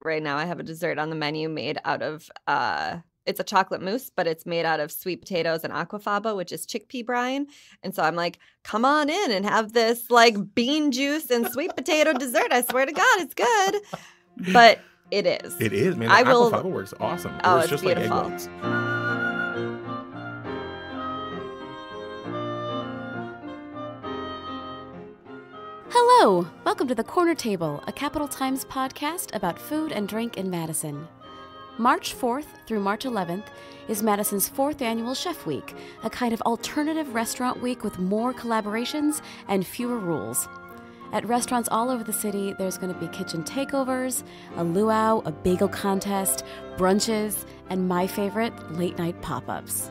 right now I have a dessert on the menu made out of it's a chocolate mousse, but it's made out of sweet potatoes and aquafaba, which is chickpea brine. And so I'm like, come on in and have this like bean juice and sweet potato dessert. I swear to God, it's good. But it is. It is, man. I will. Aquafaba works awesome. Oh, Or it's it's just beautiful. like egg whites. Hello! Welcome to The Corner Table, a Capital Times podcast about food and drink in Madison. March 4th through March 11th is Madison's 4th annual Chef Week, a kind of alternative restaurant week with more collaborations and fewer rules. At restaurants all over the city, there's going to be kitchen takeovers, a luau, a bagel contest, brunches, and my favorite, late-night pop-ups.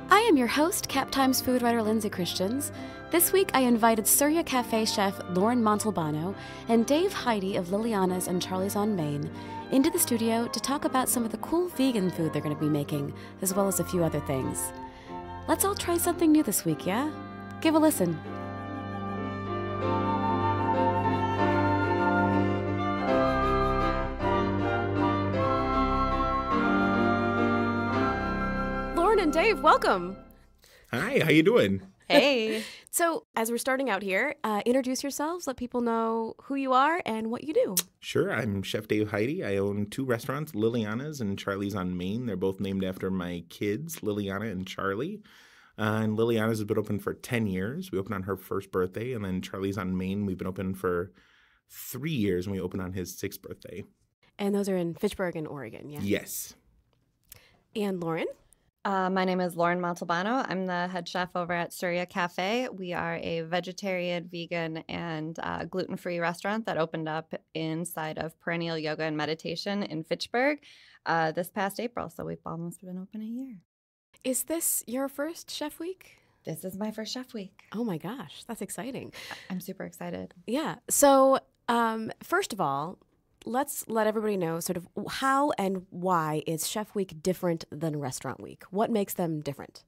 I am your host, Cap Times food writer Lindsay Christians. This week, I invited Surya Cafe chef Lauren Montelbano and Dave Heide of Liliana's and Charlie's on Main into the studio to talk about some of the cool vegan food they're going to be making, as well as a few other things. Let's all try something new this week, yeah? Give a listen. Lauren and Dave, welcome. Hi, how you doing? Hey. So, as we're starting out here, introduce yourselves, let people know who you are and what you do. Sure, I'm Chef Dave Heide. I own 2 restaurants, Liliana's and Charlie's on Main. They're both named after my kids, Liliana and Charlie. And Liliana's has been open for 10 years. We opened on her first birthday. And then Charlie's on Main, we've been open for 3 years, and we opened on his 6th birthday. And those are in Fitchburg and Oregon, yeah? Yes. And Lauren? My name is Lauren Montelbano. I'm the head chef over at Surya Cafe. We are a vegetarian, vegan, and gluten-free restaurant that opened up inside of Perennial Yoga and Meditation in Fitchburg this past April. So we've almost been open a year. Is this your first Chef Week? This is my first Chef Week. Oh my gosh, that's exciting. I'm super excited. Yeah. So, first of all, let's let everybody know sort of how and why is Chef Week different than Restaurant Week? What makes them different?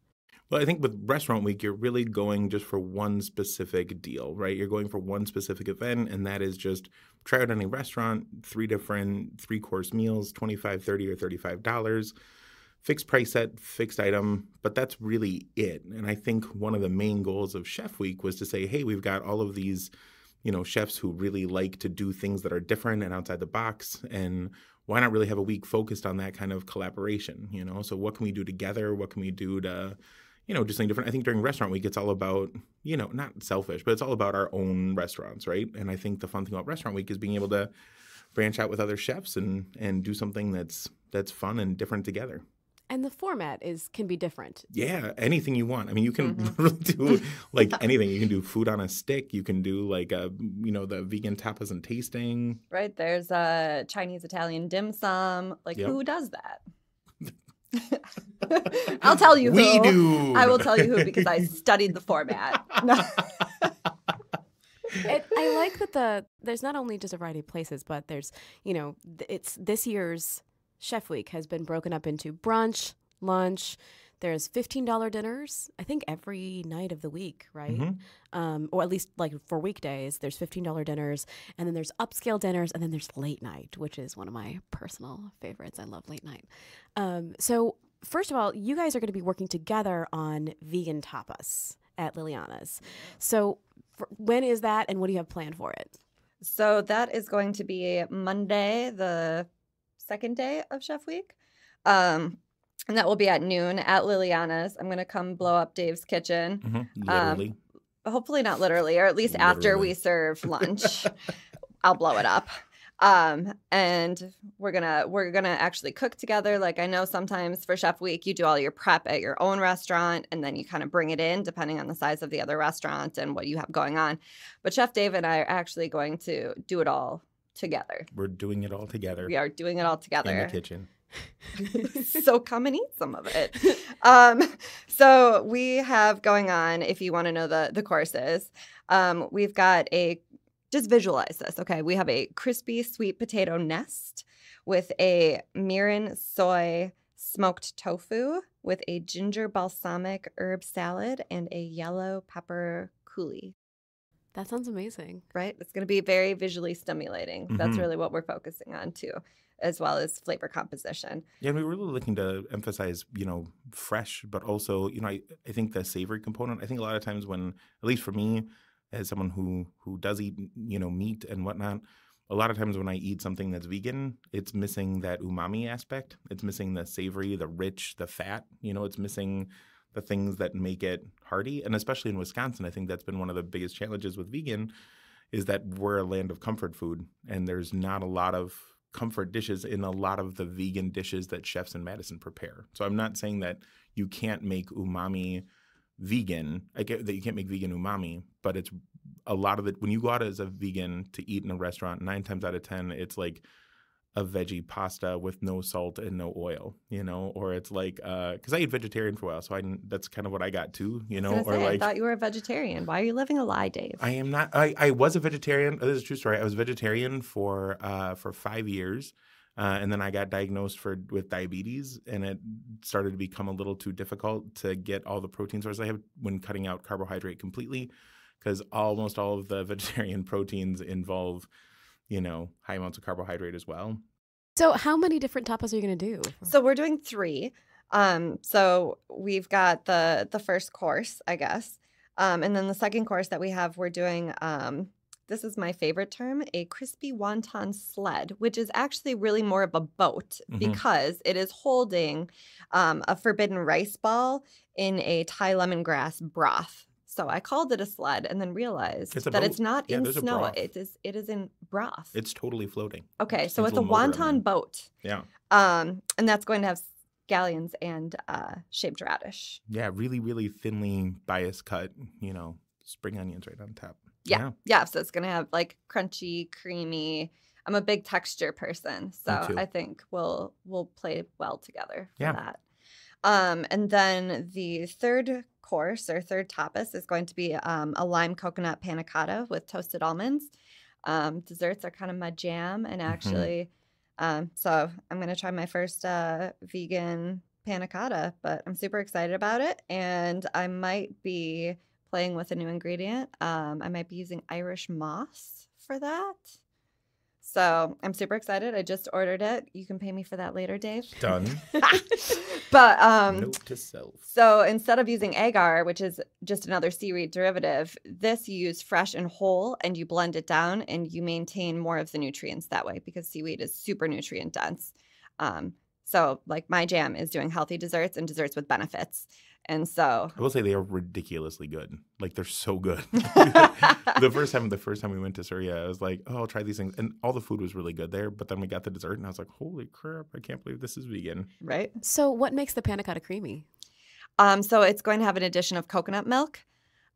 Well, I think with Restaurant Week, you're really going just for one specific deal, right? You're going for one specific event, and that is just try out any restaurant, 3 different 3-course meals, $25, $30, or $35. Fixed price set, fixed item, but that's really it. And I think one of the main goals of Chef Week was to say, hey, we've got all of these chefs who really like to do things that are different and outside the box. And why not really have a week focused on that kind of collaboration, So what can we do together? What can we do to, do something different? I think during Restaurant Week, it's all about, not selfish, but it's all about our own restaurants, right? And I think the fun thing about Restaurant Week is being able to branch out with other chefs and do something that's fun and different together. And the format can be different. Yeah, anything you want. I mean, you can really do like anything. You can do food on a stick. You can do like the vegan tapas and tasting. Right. There's a Chinese Italian dim sum. Like, Yep. Who does that? I'll tell you who. We do. I will tell you who because I studied the format. I like that there's not only just a variety of places, but there's, it's this year's Chef Week has been broken up into brunch, lunch. There's $15 dinners, I think every night of the week, right? Mm-hmm. Or at least like for weekdays, there's $15 dinners. And then there's upscale dinners. And then there's late night, which is one of my personal favorites. I love late night. So first of all, you guys are going to be working together on vegan tapas at Liliana's. So when is that and what do you have planned for it? So that is going to be Monday, the second day of Chef Week. And that will be at noon at Liliana's. I'm going to come blow up Dave's kitchen. Mm-hmm. Literally. Hopefully not literally, or at least after we serve lunch, I'll blow it up. And we're gonna actually cook together. Like, I know sometimes for Chef Week, you do all your prep at your own restaurant and then you kind of bring it in depending on the size of the other restaurant and what you have going on. But Chef Dave and I are actually going to do it all together. We're doing it all together. We are doing it all together. In the kitchen. So come and eat some of it. So we have going on, if you want to know the courses, we've got just visualize this, okay? We have a crispy sweet potato nest with a mirin soy smoked tofu with a ginger balsamic herb salad and a yellow pepper coulis. That sounds amazing. Right? It's going to be very visually stimulating. That's really what we're focusing on too, as well as flavor composition. Yeah, and we're really looking to emphasize, fresh, but also, I think the savory component. I think a lot of times when, at least for me, as someone who does eat, meat and whatnot, a lot of times when I eat something that's vegan, it's missing that umami aspect. It's missing the savory, the rich, the fat. It's missing the things that make it hearty. And especially in Wisconsin, I think that's been one of the biggest challenges with vegan is that we're a land of comfort food. And there's not a lot of comfort dishes in a lot of the vegan dishes that chefs in Madison prepare. So I'm not saying that you can't make umami vegan. I get that you can't make vegan umami, but it's a lot of it. When you go out as a vegan to eat in a restaurant, 9 times out of 10, it's like a veggie pasta with no salt and no oil, or it's like, because I eat vegetarian for a while, so that's kind of what I got too, I thought you were a vegetarian. Why are you living a lie, Dave? I am not. I was a vegetarian. This is a true story. I was a vegetarian for 5 years, and then I got diagnosed with diabetes, and it started to become a little too difficult to get all the protein sources I have when cutting out carbohydrate completely, because almost all of the vegetarian proteins involve high amounts of carbohydrate as well. So how many different tapas are you going to do? So we're doing 3. So we've got the first course, I guess. And then the second course that we have, we're doing, this is my favorite term, a crispy wonton sled, which is actually really more of a boat because it is holding a forbidden rice ball in a Thai lemongrass broth. So I called it a sled and then realized that it's not in snow. It is in broth. It's totally floating. Okay, so it's a wonton boat. Yeah. And that's going to have scallions and shaved radish. Yeah, really, really thinly bias cut, spring onions right on top. Yeah. So it's going to have like crunchy, creamy. I'm a big texture person, so I think we'll play well together for that. And then the third course or third tapas is going to be a lime coconut panna cotta with toasted almonds. Desserts are kind of my jam, and actually, so I'm going to try my first vegan panna cotta, but I'm super excited about it, and I might be playing with a new ingredient. I might be using Irish moss for that. So I'm super excited. I just ordered it. You can pay me for that later, Dave. Done. But note to self. So instead of using agar, which is just another seaweed derivative, this you use fresh and whole, and you blend it down, and you maintain more of the nutrients that way because seaweed is super nutrient dense. So like my jam is doing healthy desserts and desserts with benefits. And so I will say they are ridiculously good. Like they're so good. The first time we went to Surya, I was like, oh, I'll try these things. And all the food was really good there. But then we got the dessert and I was like, holy crap, I can't believe this is vegan. Right. So what makes the panna cotta creamy? So it's going to have an addition of coconut milk.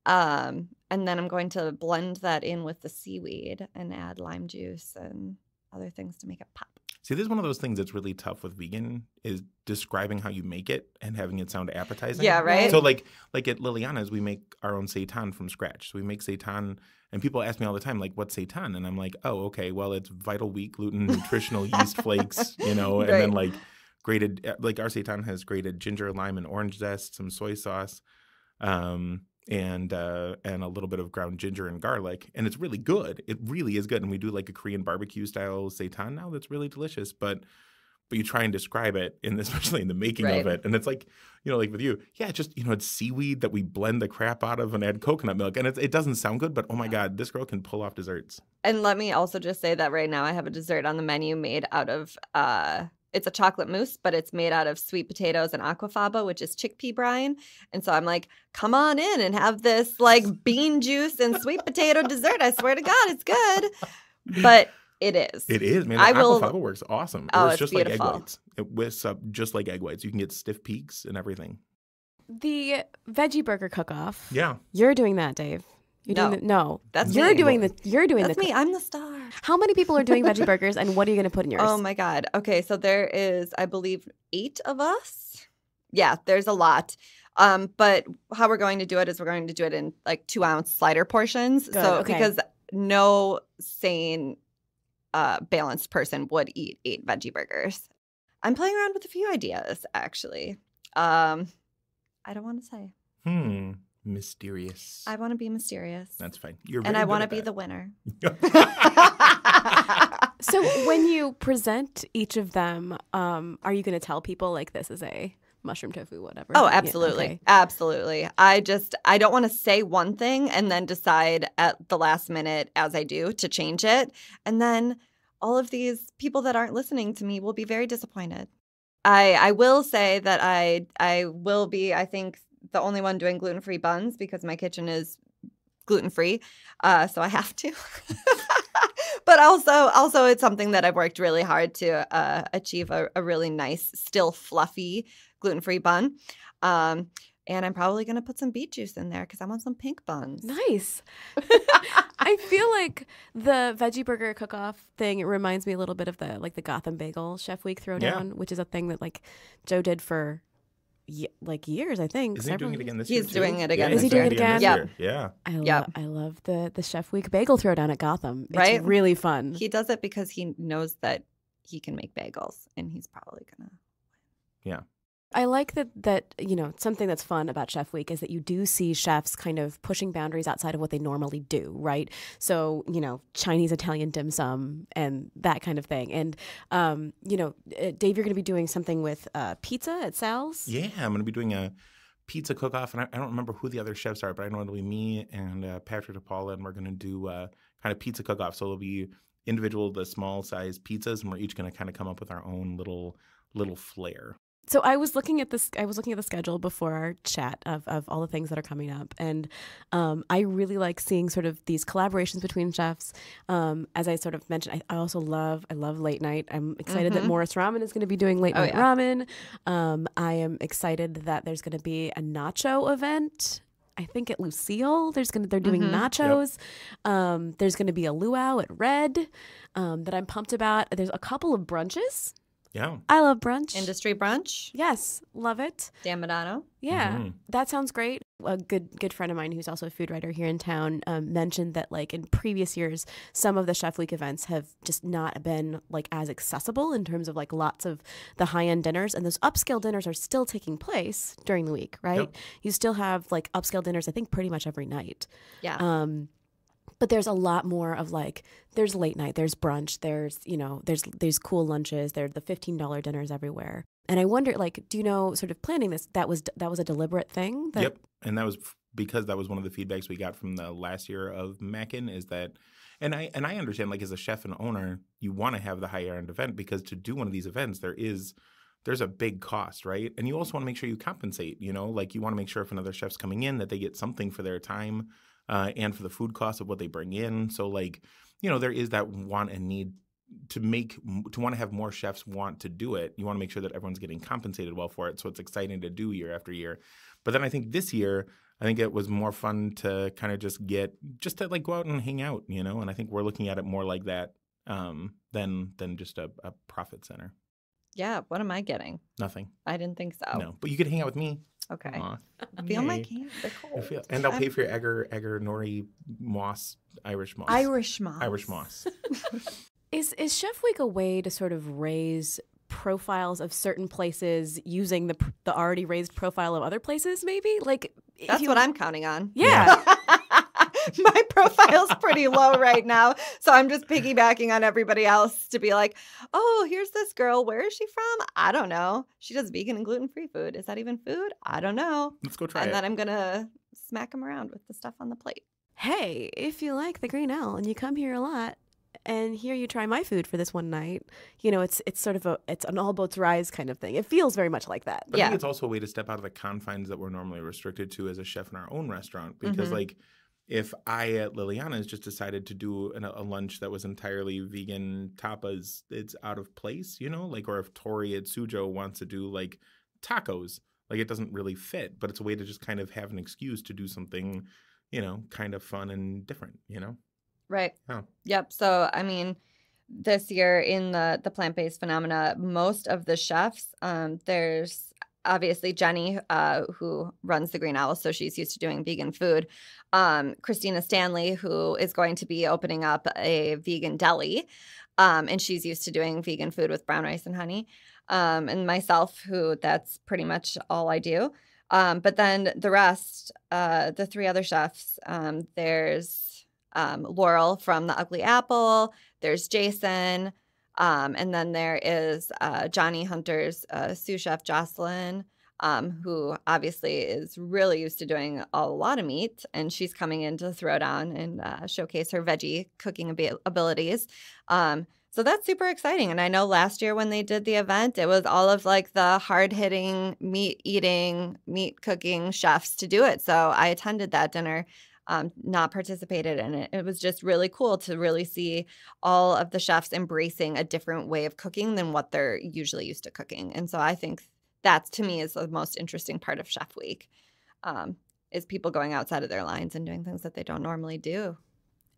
And then I'm going to blend that in with the seaweed and add lime juice and other things to make it pop. See, this is one of those things that's really tough with vegan is describing how you make it and having it sound appetizing. Yeah, right? So like at Liliana's, we make our own seitan from scratch. So we make seitan, and people ask me all the time, like, what's seitan? And I'm like, oh, okay, well, it's vital wheat gluten, nutritional yeast flakes, and then like grated, like our seitan has grated ginger, lime, and orange zest, some soy sauce, and a little bit of ground ginger and garlic, and it's really good. It really is good, and we do like a Korean barbecue style seitan now that's really delicious. But you try and describe it, especially in the making of it, and it's like like with you, just it's seaweed that we blend the crap out of and add coconut milk, and it doesn't sound good, but oh my god, this girl can pull off desserts. And let me also just say that right now I have a dessert on the menu made out of it's a chocolate mousse, but it's made out of sweet potatoes and aquafaba, which is chickpea brine. And so I'm like, come on in and have this like bean juice and sweet potato dessert. I swear to God, it's good. But it is. It is, man. Aquafaba works awesome. Oh, it's just beautiful. Like egg whites. It whisks up just like egg whites. You can get stiff peaks and everything. The veggie burger cook-off. Yeah. You're doing that, Dave. That's you're me. doing That's me. I'm the star. How many people are doing veggie burgers, and what are you going to put in yours? Oh my God. Okay, so there is, I believe, 8 of us. Yeah, there's a lot. But how we're going to do it is we're going to do it in like 2-ounce slider portions. Because no sane, balanced person would eat 8 veggie burgers. I'm playing around with a few ideas, actually. I don't want to say. Mysterious. I want to be mysterious. That's fine. You're and I want to to be the winner. So when you present each of them, are you going to tell people like this is a mushroom tofu, whatever? Oh, absolutely. Yeah, okay. Absolutely. I don't want to say one thing and then decide at the last minute, as I do, to change it. And then all of these people that aren't listening to me will be very disappointed. I will say that I will be, I think, the only one doing gluten-free buns because my kitchen is gluten-free. So I have to. But also it's something that I've worked really hard to achieve a really nice, still fluffy gluten-free bun. And I'm probably going to put some beet juice in there because I want some pink buns. Nice. I feel like the veggie burger cook-off thing, it reminds me a little bit of the Gotham Bagel Chef Week Throwdown, which is a thing that like Joe did for years, I think. Is he doing it again this year? He's doing it again. Is he doing it again? Yeah. I love the Chef Week Bagel Throwdown at Gotham. It's right? really fun. He does it because he knows that he can make bagels, and he's probably gonna. Yeah. I like that something that's fun about Chef Week is that you do see chefs kind of pushing boundaries outside of what they normally do, right? So, Chinese, Italian dim sum and that kind of thing. And, Dave, you're going to be doing something with pizza at Sal's? Yeah, I'm going to be doing a pizza cook-off, and I don't remember who the other chefs are, but I know it'll be me and Patrick DePaula, and we're going to do kind of pizza cook-off. So it'll be individual, the small-size pizzas, and we're each going to kind of come up with our own little flair. So I was looking at the schedule before our chat of all the things that are coming up, and I really like seeing sort of these collaborations between chefs. As I sort of mentioned, I also love late night. I'm excited that Morris Ramen is going to be doing late night ramen. I am excited that there's going to be a nacho event. I think at Lucille, they're doing nachos. Yep. There's going to be a luau at Red that I'm pumped about. There's a couple of brunches. Yeah. I love brunch. Industry brunch. Yes. Love it. Dan Madano. Yeah. That sounds great. A good friend of mine who's also a food writer here in town mentioned that like in previous years, some of the Chef Week events have just not been like as accessible in terms of like lots of the high-end dinners. And those upscale dinners are still taking place during the week, right? Yep. You still have like upscale dinners, I think, pretty much every night. Yeah. But there's a lot more of like, there's late night, there's brunch, there's cool lunches, there's the $15 dinners everywhere. And I wonder, like, do you know, sort of planning this, that was a deliberate thing? Yep. And that was because that was one of the feedbacks we got from the last year of Mackin is that, and I understand, like, as a chef and owner, you want to have the higher end event because to do one of these events, there's a big cost, right? And you also want to make sure you compensate, like you want to make sure if another chef's coming in that they get something for their time. And for the food cost of what they bring in. So, like, there is that want and need to want to have more chefs want to do it. You want to make sure that everyone's getting compensated well for it. So it's exciting to do year after year. But then I think this year, I think it was more fun to kind of just to like go out and hang out, and I think we're looking at it more like that than just a profit center. Yeah. What am I getting? Nothing. I didn't think so. No, but you could hang out with me. Okay. Feel my hands. They're cold. And I'll pay for your Egger nori moss, Irish moss. Irish moss. Is Chef Week a way to sort of raise profiles of certain places using the already raised profile of other places, maybe? Like that's what I'm counting on. Yeah. My profile's pretty low right now, so I'm just piggybacking on everybody else to be like, oh, here's this girl. Where is she from? I don't know. She does vegan and gluten-free food. Is that even food? I don't know. Let's go try it. And then I'm going to smack them around with the stuff on the plate. Hey, if you like the Green Owl and you come here a lot, and here you try my food for this one night, it's sort of it's an all boats rise kind of thing. It feels very much like that. But I think it's also a way to step out of the confines that we're normally restricted to as a chef in our own restaurant. Because like if I at Liliana's just decided to do a lunch that was entirely vegan tapas, it's out of place, or if Tori at Sujo wants to do like tacos, like it doesn't really fit, but it's a way to just kind of have an excuse to do something, kind of fun and different, Right. Oh. Yep. So, I mean, this year in the plant-based phenomena, most of the chefs, there's obviously Jenny, who runs the Green Owl, so she's used to doing vegan food. Christina Stanley, who is going to be opening up a vegan deli, and she's used to doing vegan food with brown rice and honey. And myself, who that's pretty much all I do. But then the rest, the 3 other chefs, there's Laurel from The Ugly Apple, there's Jason, and then there is Johnny Hunter's sous chef Jocelyn, who obviously is really used to doing a lot of meat, and she's coming in to throw down and showcase her veggie cooking abilities. So that's super exciting. And I know last year when they did the event, it was all of like the hard-hitting, meat-eating, meat-cooking chefs to do it. So I attended that dinner, not participated in it. It was just really cool to really see all of the chefs embracing a different way of cooking than what they're usually used to cooking. And so I think that, to me, is the most interesting part of Chef Week, is people going outside of their lines and doing things that they don't normally do.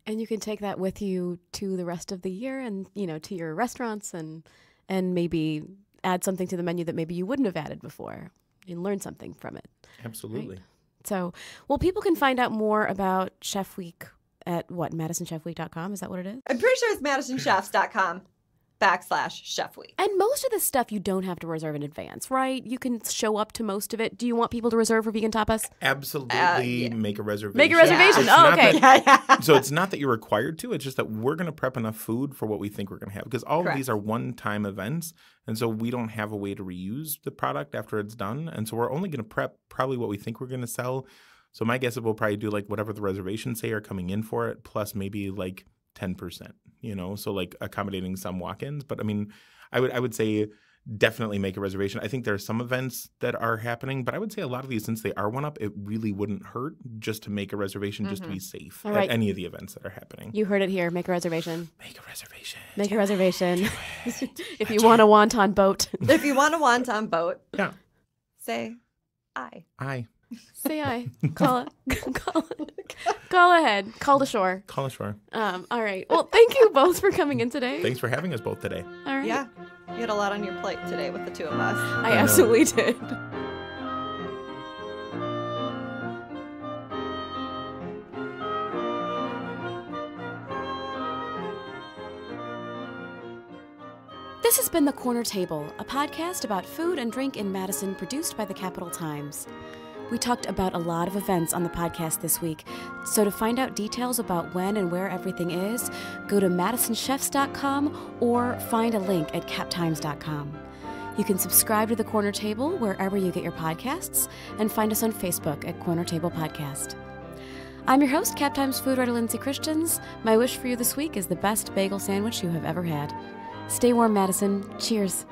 And you can take that with you to the rest of the year and, to your restaurants and maybe add something to the menu that maybe you wouldn't have added before and learn something from it. Absolutely. Right? So, well, people can find out more about Chef Week at what, madisonchefweek.com? Is that what it is? I'm pretty sure it's madisonchefs.com/Chef Week. And most of this stuff you don't have to reserve in advance, right? You can show up to most of it. Do you want people to reserve for vegan tapas? Absolutely. Make a reservation. Make a reservation. Yeah. Oh, okay. So it's not that you're required to. It's just that we're going to prep enough food for what we think we're going to have. Because all of these are one-time events. And so we don't have a way to reuse the product after it's done. And so we're only going to prep probably what we think we're going to sell. So my guess is we'll probably do like whatever the reservations say are coming in for it, plus maybe like 10%, so like accommodating some walk-ins. But I mean, I would say definitely make a reservation. I think there are some events that are happening, but I would say a lot of these, since they are one-up, it really wouldn't hurt just to make a reservation just to be safe at any of the events that are happening. You heard it here. Make a reservation. Make a reservation. Make a reservation. If you want a wonton boat. If you want a wonton boat. Yeah. Say aye. Aye. Say aye. Call ahead. Call to shore. Call ashore. All right. Well, thank you both for coming in today. Thanks for having us both today. All right. Yeah. You had a lot on your plate today with the two of us. I absolutely did. This has been The Corner Table, a podcast about food and drink in Madison produced by the Capital Times. We talked about a lot of events on the podcast this week, so to find out details about when and where everything is, go to madisonchefs.com or find a link at captimes.com. You can subscribe to The Corner Table wherever you get your podcasts and find us on Facebook at Corner Table Podcast. I'm your host, Cap Times food writer Lindsay Christians. My wish for you this week is the best bagel sandwich you have ever had. Stay warm, Madison. Cheers.